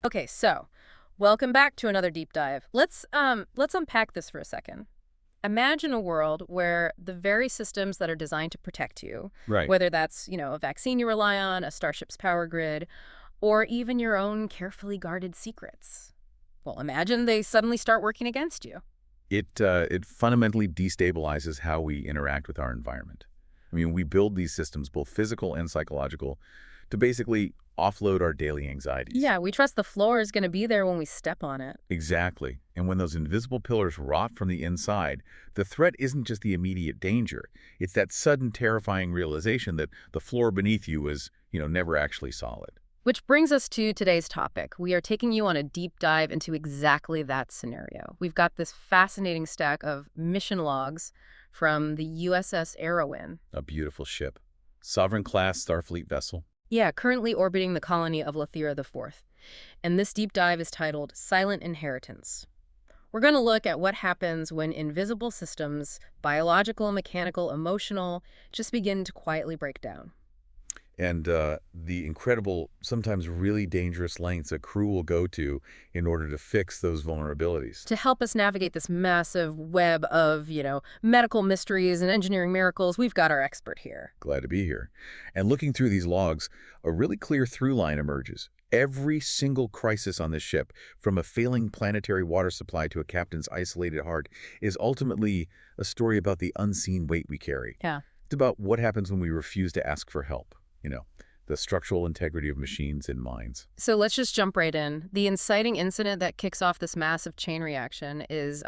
Okay, so welcome back to another deep dive. Let's unpack this for a second. Imagine a world where the very systems that are designed to protect you, Right. whether that's, a vaccine you rely on, a starship's power grid, or even your own carefully guarded secrets. Well, imagine they suddenly start working against you. It fundamentally destabilizes how we interact with our environment. I mean, we build these systems, both physical and psychological, to basically offload our daily anxieties. Yeah, we trust the floor is going to be there when we step on it. Exactly. And when those invisible pillars rot from the inside, the threat isn't just the immediate danger. It's that sudden, terrifying realization that the floor beneath you is, never actually solid. Which brings us to today's topic. We are taking you on a deep dive into exactly that scenario. We've got this fascinating stack of mission logs from the USS Arawyn. A beautiful ship. Sovereign-class Starfleet vessel. Yeah, currently orbiting the colony of Lathira IV. And this deep dive is titled Silent Inheritance. We're going to look at what happens when invisible systems, biological, mechanical, emotional, just begin to quietly break down. And the incredible, sometimes really dangerous lengths a crew will go to in order to fix those vulnerabilities. To help us navigate this massive web of, medical mysteries and engineering miracles, we've got our expert here. Glad to be here. And looking through these logs, a really clear through line emerges. Every single crisis on this ship, from a failing planetary water supply to a captain's isolated heart, is ultimately a story about the unseen weight we carry. Yeah. It's about what happens when we refuse to ask for help. The structural integrity of machines and minds. So let's just jump right in. The inciting incident that kicks off this massive chain reaction is,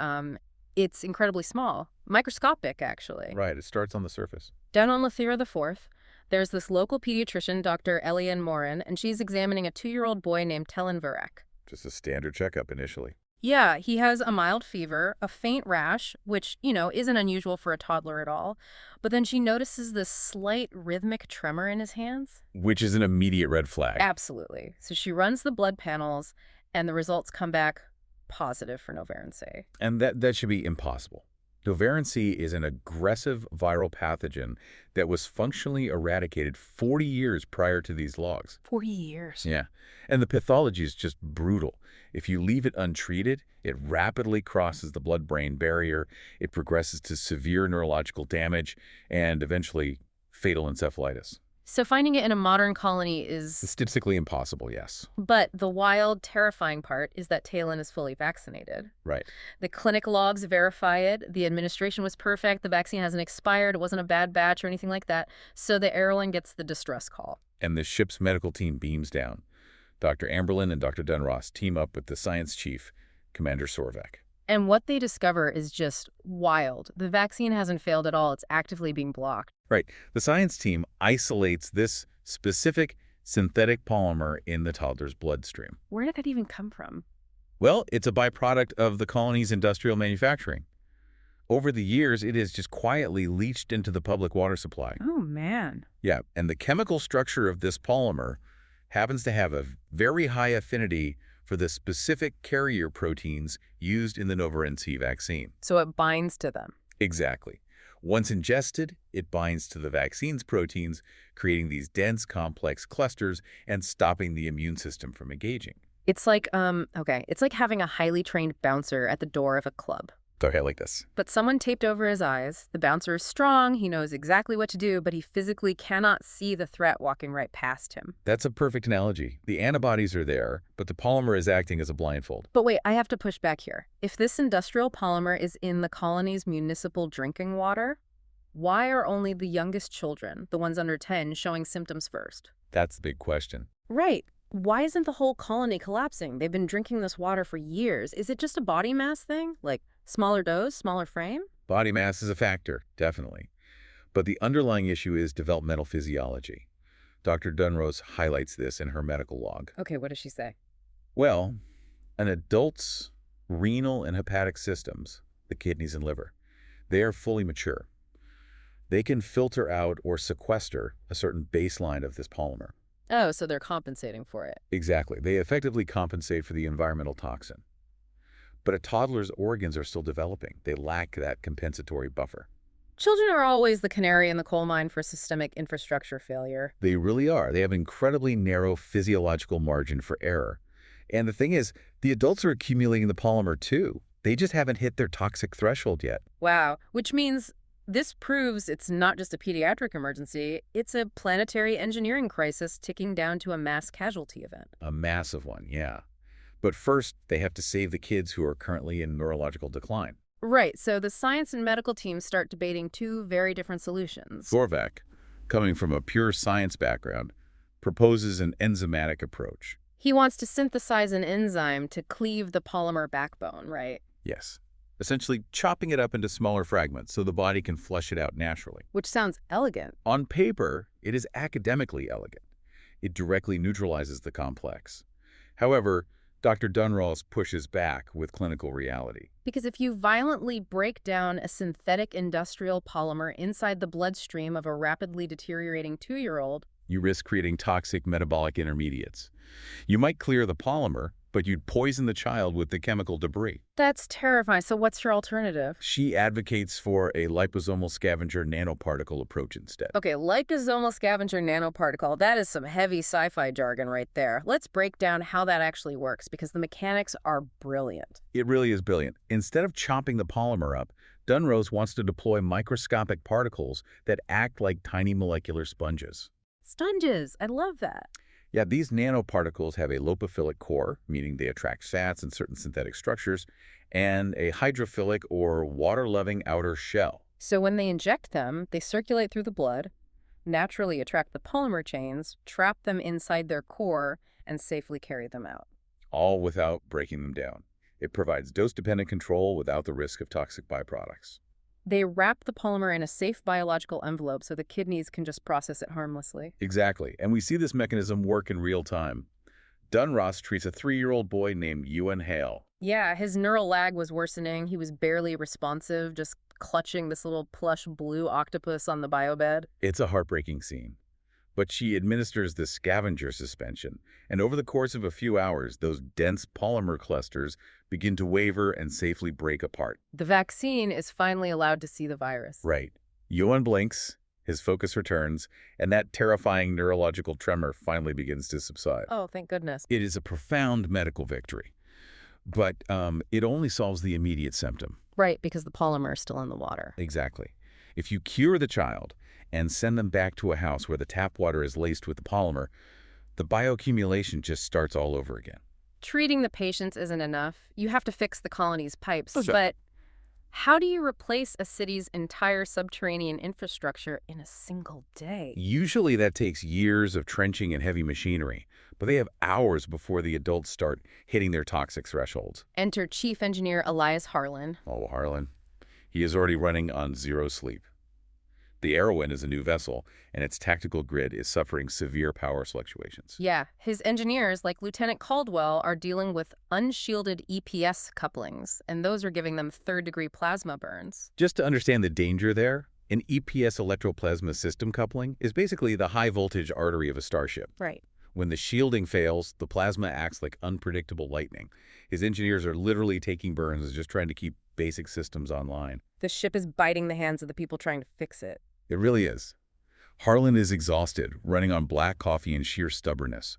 it's incredibly small. Microscopic, actually. Right, it starts on the surface. Down on Lathira IV, there's this local pediatrician, Dr. Elian Morin, and she's examining a 2-year-old boy named Telen Varek. Just a standard checkup initially. Yeah, he has a mild fever, a faint rash, which, isn't unusual for a toddler at all. But then she notices this slight rhythmic tremor in his hands. Which is an immediate red flag. Absolutely. So she runs the blood panels, and the results come back positive for Novaryn-C. And that should be impossible. Novaryn-C is an aggressive viral pathogen that was functionally eradicated 40 years prior to these logs. 40 years. Yeah. And the pathology is just brutal. If you leave it untreated, it rapidly crosses the blood-brain barrier, it progresses to severe neurological damage, and eventually fatal encephalitis. So finding it in a modern colony is... Statistically impossible, yes. But the wild, terrifying part is that Talen is fully vaccinated. Right. The clinic logs verify it. The administration was perfect. The vaccine hasn't expired. It wasn't a bad batch or anything like that. So the Airline gets the distress call. And the ship's medical team beams down. Dr. Amberlin and Dr. Dunross team up with the science chief, Commander Sorvak. And what they discover is just wild. The vaccine hasn't failed at all. It's actively being blocked. Right. The science team isolates this specific synthetic polymer in the toddler's bloodstream. Where did that even come from? Well, it's a byproduct of the colony's industrial manufacturing. Over the years, it has just quietly leached into the public water supply. Oh, man. Yeah, and the chemical structure of this polymer happens to have a very high affinity for the specific carrier proteins used in the Novaryn-C vaccine. So it binds to them. Exactly. Once ingested, it binds to the vaccine's proteins, creating these dense, complex clusters and stopping the immune system from engaging. It's like, it's like having a highly trained bouncer at the door of a club. Okay, like this. But someone taped over his eyes. The bouncer is strong, he knows exactly what to do, but he physically cannot see the threat walking right past him. That's a perfect analogy. The antibodies are there, but the polymer is acting as a blindfold. But wait, I have to push back here. If this industrial polymer is in the colony's municipal drinking water, why are only the youngest children, the ones under 10, showing symptoms first? That's the big question. Right. Why isn't the whole colony collapsing? They've been drinking this water for years. Is it just a body mass thing? Like smaller dose, smaller frame? Body mass is a factor, definitely. But the underlying issue is developmental physiology. Dr. Dunross highlights this in her medical log. Okay, what does she say? Well, an adult's renal and hepatic systems, the kidneys and liver, they are fully mature. They can filter out or sequester a certain baseline of this polymer. Oh, so they're compensating for it. Exactly. They effectively compensate for the environmental toxin. But a toddler's organs are still developing. They lack that compensatory buffer. Children are always the canary in the coal mine for systemic infrastructure failure. They really are. They have incredibly narrow physiological margin for error. And the thing is, the adults are accumulating the polymer too. They just haven't hit their toxic threshold yet. Wow, which means this proves it's not just a pediatric emergency, it's a planetary engineering crisis ticking down to a mass casualty event. A massive one, yeah. But first, they have to save the kids who are currently in neurological decline. Right, so the science and medical teams start debating two very different solutions. Gorvak, coming from a pure science background, proposes an enzymatic approach. He wants to synthesize an enzyme to cleave the polymer backbone, right? Yes. Essentially chopping it up into smaller fragments so the body can flush it out naturally. Which sounds elegant. On paper, it is academically elegant. It directly neutralizes the complex. However, Dr. Dunross pushes back with clinical reality. Because if you violently break down a synthetic industrial polymer inside the bloodstream of a rapidly deteriorating 2-year-old, you risk creating toxic metabolic intermediates. You might clear the polymer, but you'd poison the child with the chemical debris. That's terrifying. So what's your alternative? She advocates for a liposomal scavenger nanoparticle approach instead. Okay, liposomal scavenger nanoparticle. That is some heavy sci-fi jargon right there. Let's break down how that actually works, because the mechanics are brilliant. It really is brilliant. Instead of chopping the polymer up, Dunross wants to deploy microscopic particles that act like tiny molecular sponges. Sponges. I love that. Yeah, these nanoparticles have a lipophilic core, meaning they attract fats and certain synthetic structures, and a hydrophilic or water-loving outer shell. So when they inject them, they circulate through the blood, naturally attract the polymer chains, trap them inside their core, and safely carry them out. All without breaking them down. It provides dose-dependent control without the risk of toxic byproducts. They wrap the polymer in a safe biological envelope so the kidneys can just process it harmlessly. Exactly, and we see this mechanism work in real time. Dunross treats a 3-year-old boy named Ewan Hale. Yeah, his neural lag was worsening. He was barely responsive, just clutching this little plush blue octopus on the biobed. It's a heartbreaking scene. But she administers the scavenger suspension, and over the course of a few hours, those dense polymer clusters begin to waver and safely break apart. The vaccine is finally allowed to see the virus. Right. Ewan blinks, his focus returns, and that terrifying neurological tremor finally begins to subside. Oh, thank goodness. It is a profound medical victory, but it only solves the immediate symptom. Right, because the polymer is still in the water. Exactly. If you cure the child and send them back to a house where the tap water is laced with the polymer, the bioaccumulation just starts all over again. Treating the patients isn't enough. You have to fix the colony's pipes. Oh, sure. But how do you replace a city's entire subterranean infrastructure in a single day? Usually that takes years of trenching and heavy machinery, but they have hours before the adults start hitting their toxic thresholds. Enter Chief Engineer Elias Harlan. Oh, Harlan. He is already running on zero sleep. The Arawyn is a new vessel, and its tactical grid is suffering severe power fluctuations. Yeah, his engineers, like Lieutenant Caldwell, are dealing with unshielded EPS couplings, and those are giving them third-degree plasma burns. Just to understand the danger there, an EPS electroplasma system coupling is basically the high-voltage artery of a starship. Right. When the shielding fails, the plasma acts like unpredictable lightning. His engineers are literally taking burns and just trying to keep basic systems online. The ship is biting the hands of the people trying to fix it. It really is. Harlan is exhausted, running on black coffee and sheer stubbornness.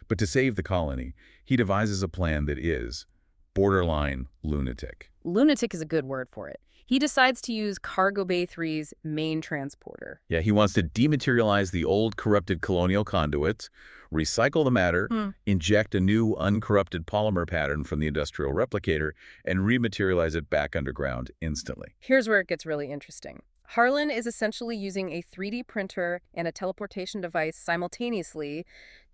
But to save the colony, he devises a plan that is borderline lunatic. Lunatic is a good word for it. He decides to use Cargo Bay 3's main transporter. Yeah, he wants to dematerialize the old corrupted colonial conduits, recycle the matter, inject a new uncorrupted polymer pattern from the industrial replicator, and rematerialize it back underground instantly. Here's where it gets really interesting. Harlan is essentially using a 3D printer and a teleportation device simultaneously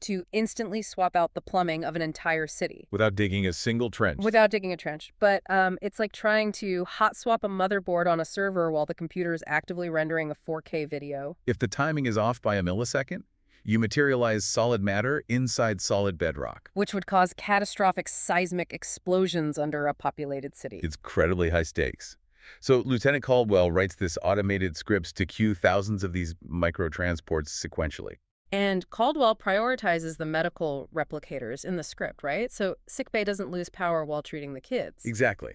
to instantly swap out the plumbing of an entire city. Without digging a single trench. Without digging a trench. But it's like trying to hot swap a motherboard on a server while the computer is actively rendering a 4K video. If the timing is off by a millisecond, you materialize solid matter inside solid bedrock. Which would cause catastrophic seismic explosions under a populated city. It's incredibly high stakes. So Lieutenant Caldwell writes this automated scripts to queue thousands of these microtransports sequentially. And Caldwell prioritizes the medical replicators in the script, right? So sickbay doesn't lose power while treating the kids. Exactly.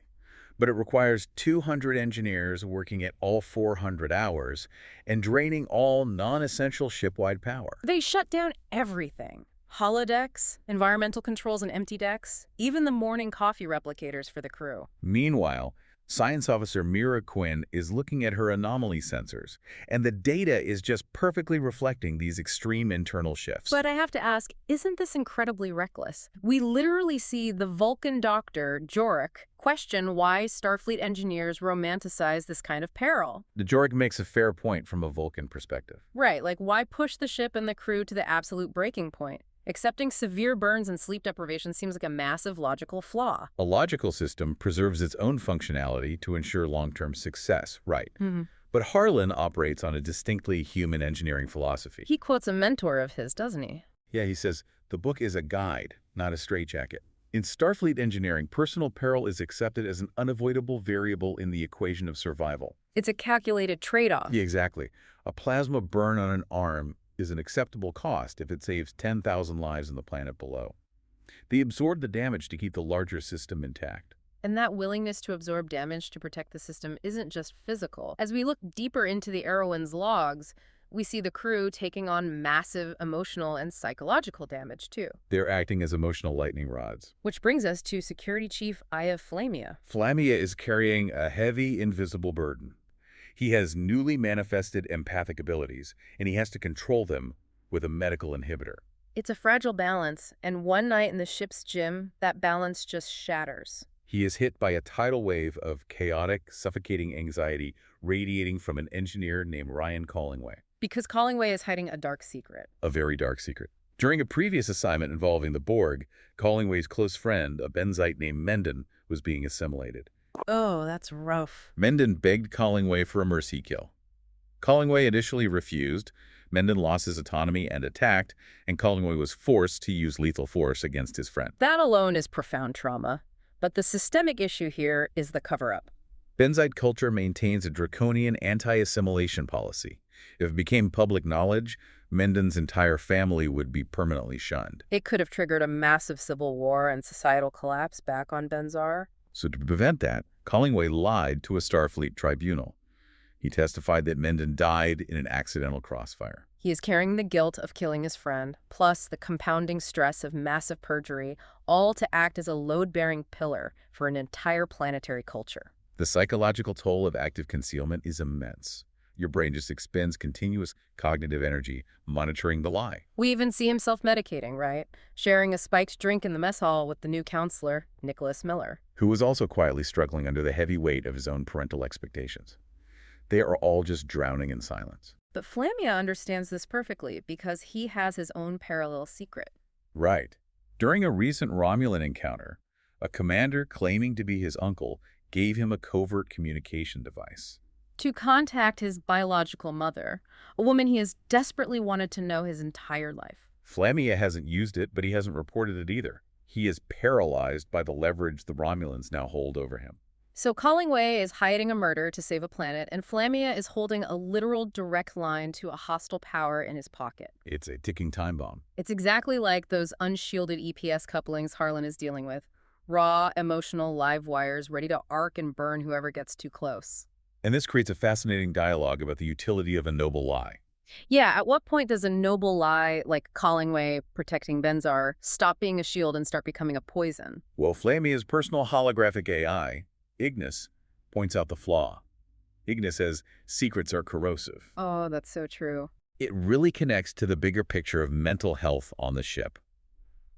But it requires 200 engineers working at all 400 hours and draining all non-essential ship-wide power. They shut down everything. Holodecks, environmental controls and empty decks, even the morning coffee replicators for the crew. Meanwhile, Science Officer Mira Quinn is looking at her anomaly sensors, and the data is just perfectly reflecting these extreme internal shifts. But I have to ask, isn't this incredibly reckless? We literally see the Vulcan doctor, Jorek, question why Starfleet engineers romanticize this kind of peril. Jorek makes a fair point from a Vulcan perspective. Right, like why push the ship and the crew to the absolute breaking point? Accepting severe burns and sleep deprivation seems like a massive logical flaw. A logical system preserves its own functionality to ensure long-term success, right? But Harlan operates on a distinctly human engineering philosophy. He quotes a mentor of his, doesn't he? Yeah, he says, the book is a guide, not a straitjacket. In Starfleet engineering, personal peril is accepted as an unavoidable variable in the equation of survival. It's a calculated trade-off. Yeah, exactly. A plasma burn on an arm is an acceptable cost if it saves 10,000 lives on the planet below. They absorb the damage to keep the larger system intact. And that willingness to absorb damage to protect the system isn't just physical. As we look deeper into the Arawyn's logs, we see the crew taking on massive emotional and psychological damage, too. They're acting as emotional lightning rods. Which brings us to Security Chief Aya Flamia. Flamia is carrying a heavy, invisible burden. He has newly manifested empathic abilities, and he has to control them with a medical inhibitor. It's a fragile balance, and one night in the ship's gym, that balance just shatters. He is hit by a tidal wave of chaotic, suffocating anxiety radiating from an engineer named Ryan Collingway. Because Collingway is hiding a dark secret. A very dark secret. During a previous assignment involving the Borg, Collingway's close friend, a Benzite named Mendon, was being assimilated. Oh, that's rough. Mendon begged Collingway for a mercy kill. Collingway initially refused. Mendon lost his autonomy and attacked, and Collingway was forced to use lethal force against his friend. That alone is profound trauma. But the systemic issue here is the cover-up. Benzite culture maintains a draconian anti-assimilation policy. If it became public knowledge, Mendon's entire family would be permanently shunned. It could have triggered a massive civil war and societal collapse back on Benzar. So to prevent that, Collingway lied to a Starfleet tribunal. He testified that Mendon died in an accidental crossfire. He is carrying the guilt of killing his friend, plus the compounding stress of massive perjury, all to act as a load-bearing pillar for an entire planetary culture. The psychological toll of active concealment is immense. Your brain just expends continuous cognitive energy monitoring the lie. We even see him self-medicating, right? Sharing a spiked drink in the mess hall with the new counselor, Nicholas Miller. Who was also quietly struggling under the heavy weight of his own parental expectations. They are all just drowning in silence. But Flamia understands this perfectly because he has his own parallel secret. Right. During a recent Romulan encounter, a commander claiming to be his uncle gave him a covert communication device. To contact his biological mother, a woman he has desperately wanted to know his entire life. Flamia hasn't used it, but he hasn't reported it either. He is paralyzed by the leverage the Romulans now hold over him. So Collingway is hiding a murder to save a planet, and Flamia is holding a literal direct line to a hostile power in his pocket. It's a ticking time bomb. It's exactly like those unshielded EPS couplings Harlan is dealing with. Raw, emotional live wires ready to arc and burn whoever gets too close. And this creates a fascinating dialogue about the utility of a noble lie. Yeah, at what point does a noble lie, like Collingway protecting Benzar, stop being a shield and start becoming a poison? Well, Flamia's personal holographic AI, Ignis, points out the flaw. Ignis says secrets are corrosive. Oh, that's so true. It really connects to the bigger picture of mental health on the ship.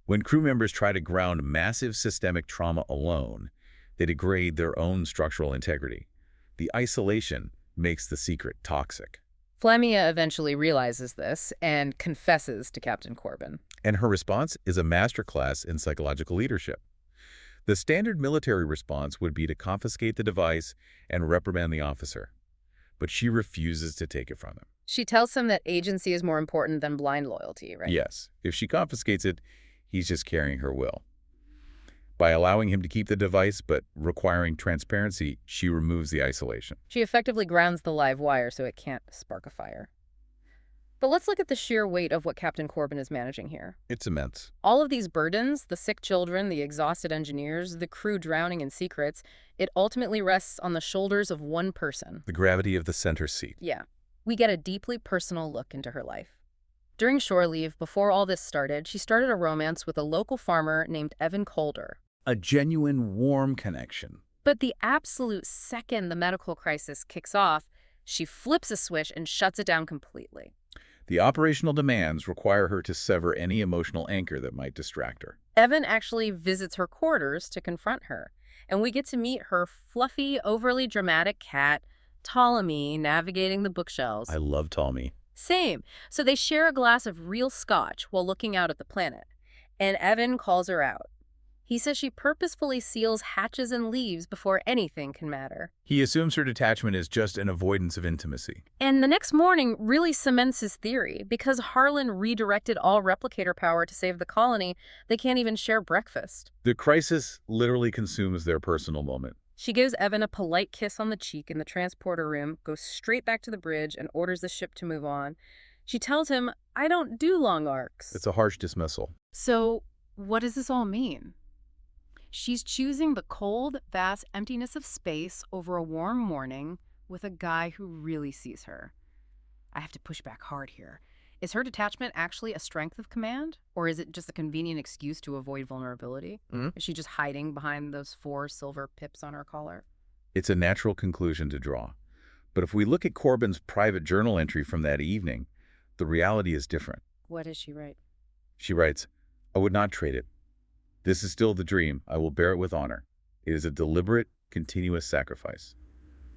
When crew members try to ground massive systemic trauma alone, they degrade their own structural integrity. The isolation makes the secret toxic. Flamia eventually realizes this and confesses to Captain Corbin. And her response is a masterclass in psychological leadership. The standard military response would be to confiscate the device and reprimand the officer. But she refuses to take it from him. She tells him that agency is more important than blind loyalty, right? Yes. If she confiscates it, he's just carrying her will. By allowing him to keep the device but requiring transparency, she removes the isolation. She effectively grounds the live wire so it can't spark a fire. But let's look at the sheer weight of what Captain Corbin is managing here. It's immense. All of these burdens, the sick children, the exhausted engineers, the crew drowning in secrets, it ultimately rests on the shoulders of one person. The gravity of the center seat. Yeah. We get a deeply personal look into her life. During shore leave, before all this started, she started a romance with a local farmer named Evan Calder. A genuine warm connection. But the absolute second the medical crisis kicks off, she flips a switch and shuts it down completely. The operational demands require her to sever any emotional anchor that might distract her. Evan actually visits her quarters to confront her, and we get to meet her fluffy, overly dramatic cat, Ptolemy, navigating the bookshelves. I love Ptolemy. Same. So they share a glass of real scotch while looking out at the planet, and Evan calls her out. He says she purposefully seals hatches and leaves before anything can matter. He assumes her detachment is just an avoidance of intimacy. And the next morning really cements his theory. Because Harlan redirected all replicator power to save the colony, they can't even share breakfast. The crisis literally consumes their personal moment. She gives Evan a polite kiss on the cheek in the transporter room, goes straight back to the bridge, and orders the ship to move on. She tells him, "I don't do long arcs." It's a harsh dismissal. So, what does this all mean? She's choosing the cold, vast emptiness of space over a warm morning with a guy who really sees her. I have to push back hard here. Is her detachment actually a strength of command? Or is it just a convenient excuse to avoid vulnerability? Is she just hiding behind those 4 silver pips on her collar? It's a natural conclusion to draw. But if we look at Corbin's private journal entry from that evening, the reality is different. What does she write? She writes, "I would not trade it. This is still the dream. I will bear it with honor. It is a deliberate, continuous sacrifice,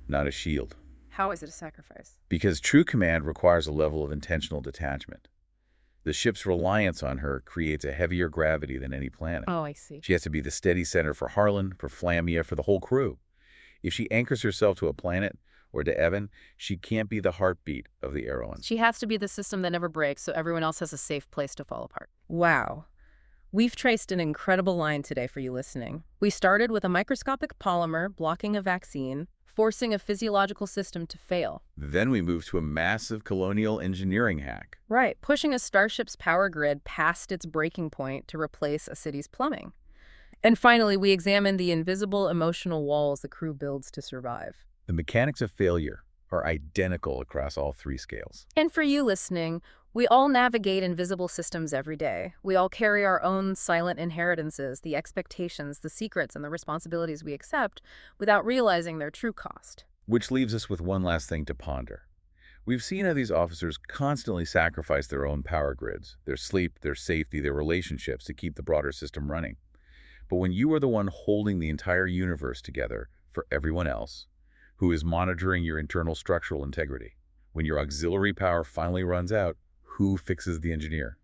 not a shield." How is it a sacrifice? Because true command requires a level of intentional detachment. The ship's reliance on her creates a heavier gravity than any planet. Oh, I see. She has to be the steady center for Harlan, for Flamia, for the whole crew. If she anchors herself to a planet or to Evan, she can't be the heartbeat of the Arawyn. She has to be the system that never breaks, so everyone else has a safe place to fall apart. Wow. We've traced an incredible line today for you listening. We started with a microscopic polymer blocking a vaccine, forcing a physiological system to fail. Then we move to a massive colonial engineering hack. Right, pushing a starship's power grid past its breaking point to replace a city's plumbing. And finally, we examined the invisible emotional walls the crew builds to survive. The mechanics of failure are identical across all 3 scales. And for you listening, we all navigate invisible systems every day. We all carry our own silent inheritances, the expectations, the secrets, and the responsibilities we accept without realizing their true cost. Which leaves us with one last thing to ponder. We've seen how these officers constantly sacrifice their own power grids, their sleep, their safety, their relationships to keep the broader system running. But when you are the one holding the entire universe together for everyone else, who is monitoring your internal structural integrity, when your auxiliary power finally runs out, who fixes the engineer?